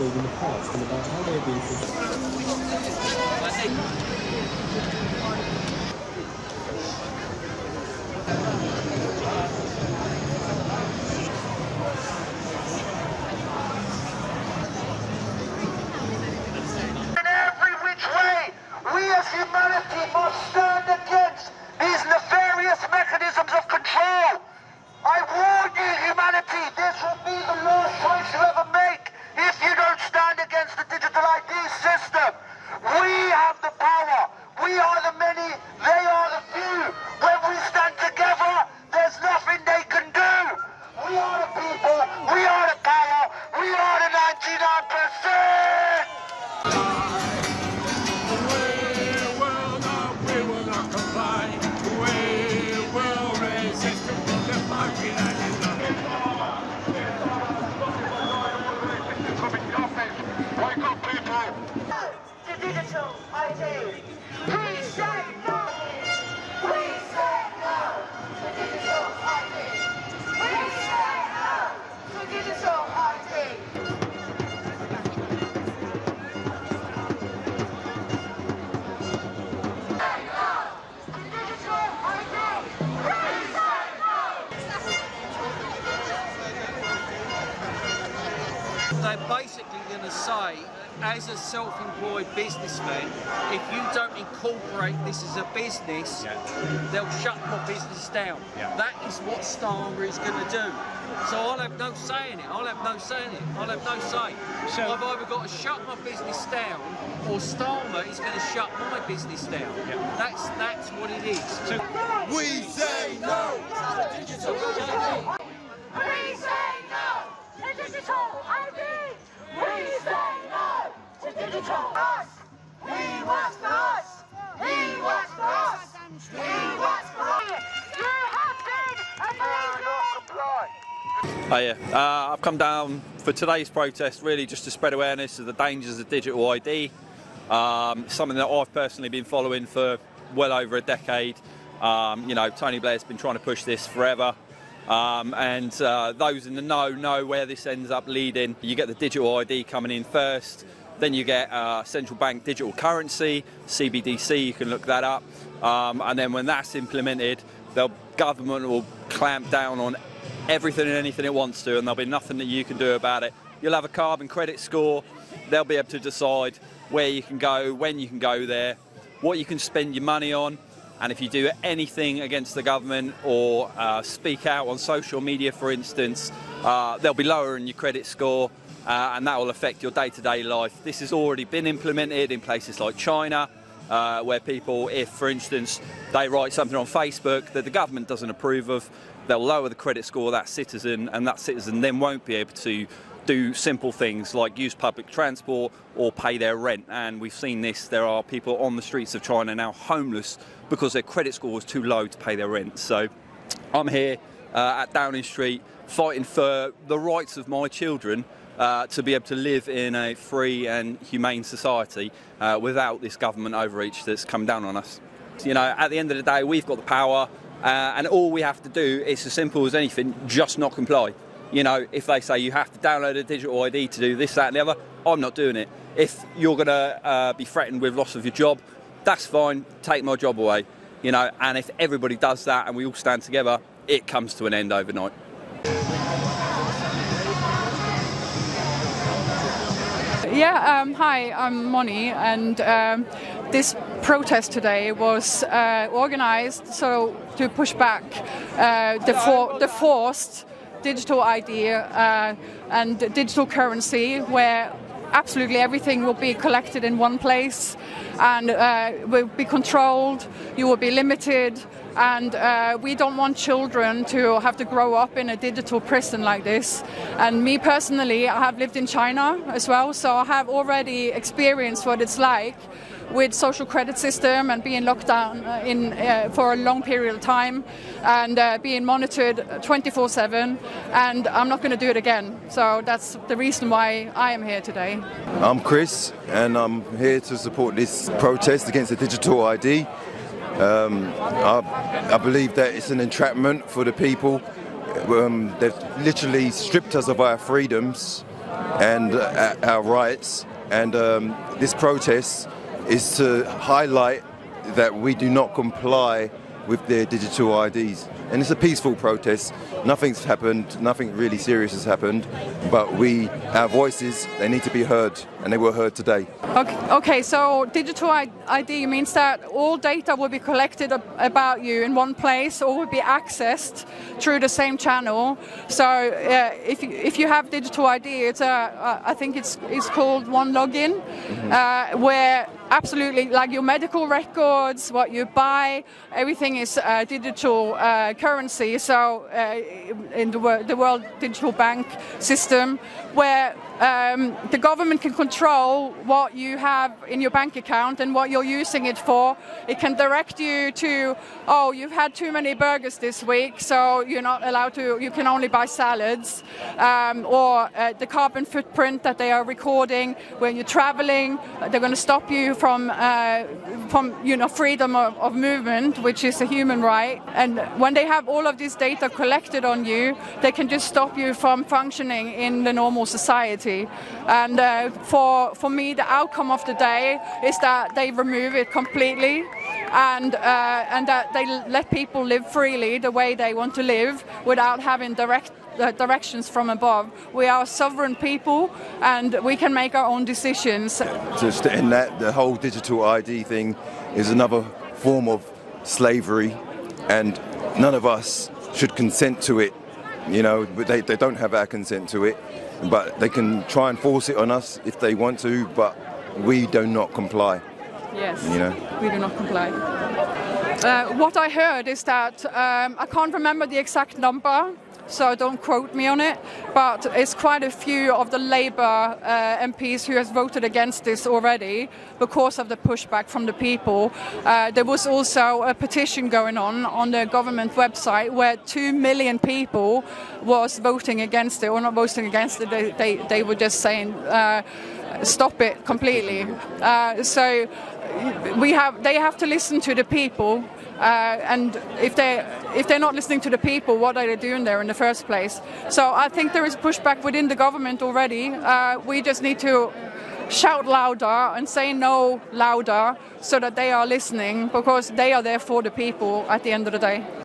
in the past and about how they've been in every which way, we as humanity must stand against these nefarious mechanisms of control. I warn you, humanity, this will be the last choice you ever make if you don't stand against the digital ID system. We have the power. We are the many, they are the few. When we stand together, there's nothing they can do. We are the people, we are the power, we are the 99%. We will not comply. We will resist the market and wake up, people. To digital ID. We say no. We say no to digital ID. We say no to digital ID. They're basically going to say, as a self-employed businessman, if you don't incorporate this as a business, they'll shut my business down. That is what Starmer is going to do. So I'll have no say in it. I'll have no say in it. I'll have no say. So I've either got to shut my business down, or Starmer is going to shut my business down. That's what it is. So We say no to digital ID. We say no to digital ID. We say no to digital us. He works for us. He works for us. He works for us. You have been and you not comply. I've come down for today's protest really just to spread awareness of the dangers of digital ID. Something that I've personally been following for well over a decade. Tony Blair's been trying to push this forever. And those in the know where this ends up leading. You get the digital ID coming in first, then you get central bank digital currency, CBDC, you can look that up. And then when that's implemented, the government will clamp down on everything and anything it wants to, and there'll be nothing that you can do about it. You'll have a carbon credit score. They'll be able to decide where you can go, when you can go there, what you can spend your money on. And if you do anything against the government or speak out on social media, for instance, they'll be lowering your credit score, and that will affect your day-to-day life. This has already been implemented in places like China, where people, if, for instance, they write something on Facebook that the government doesn't approve of, they'll lower the credit score of that citizen, and that citizen then won't be able to do simple things like use public transport or pay their rent. And we've seen this. There are people on the streets of China now homeless because their credit score was too low to pay their rent. So I'm here at Downing Street fighting for the rights of my children to be able to live in a free and humane society without this government overreach that's come down on us. At the end of the day, we've got the power, and all we have to do is as simple as anything, just not comply. If they say you have to download a digital ID to do this, that and the other, I'm not doing it. If you're going to be threatened with loss of your job, that's fine, take my job away. And if everybody does that and we all stand together, it comes to an end overnight. Hi, I'm Moni, and this protest today was organized to push back the forced digital ID and digital currency, where absolutely everything will be collected in one place and will be controlled, you will be limited, and we don't want children to have to grow up in a digital prison like this. And me personally, I have lived in China as well, so I have already experienced what it's like with social credit system and being locked down for a long period of time and being monitored 24/7, and I'm not going to do it again. So that's the reason why I am here today. I'm Chris, and I'm here to support this protest against the digital ID. I believe that it's an entrapment for the people. They've literally stripped us of our freedoms and our rights. And this protest is to highlight that we do not comply with their digital IDs. And it's a peaceful protest. Nothing's happened, nothing really serious has happened, but our voices, they need to be heard, and they were heard today. Okay, so digital ID means that all data will be collected about you in one place, or will be accessed through the same channel. So if you have digital ID, it's I think it's called One Login, where absolutely, like your medical records, what you buy, everything is digital currency. So in the World Digital Bank system, where the government can control what you have in your bank account and what you're using it for. It can direct you to, oh, you've had too many burgers this week, so you're not allowed to, you can only buy salads, or the carbon footprint that they are recording when you're traveling. They're going to stop you from freedom of movement, which is a human right. And when they have all of this data collected on you, they can just stop you from functioning in the normal society. And for me, the outcome of the day is that they remove it completely, and that they let people live freely the way they want to live without having directions from above. We are sovereign people, and we can make our own decisions. Just to end that, the whole digital ID thing is another form of slavery, and none of us should consent to it. You know, but they don't have our consent to it, but they can try and force it on us if they want to, but we do not comply. Yes, you know? We do not comply. What I heard is that, I can't remember the exact number, so don't quote me on it, but it's quite a few of the Labour MPs who has voted against this already because of the pushback from the people. There was also a petition going on the government website where 2 million people was voting against it, or not voting against it, they were just saying stop it completely. So they have to listen to the people. And if they're not listening to the people, what are they doing there in the first place? So I think there is pushback within the government already. We just need to shout louder and say no louder so that they are listening, because they are there for the people at the end of the day.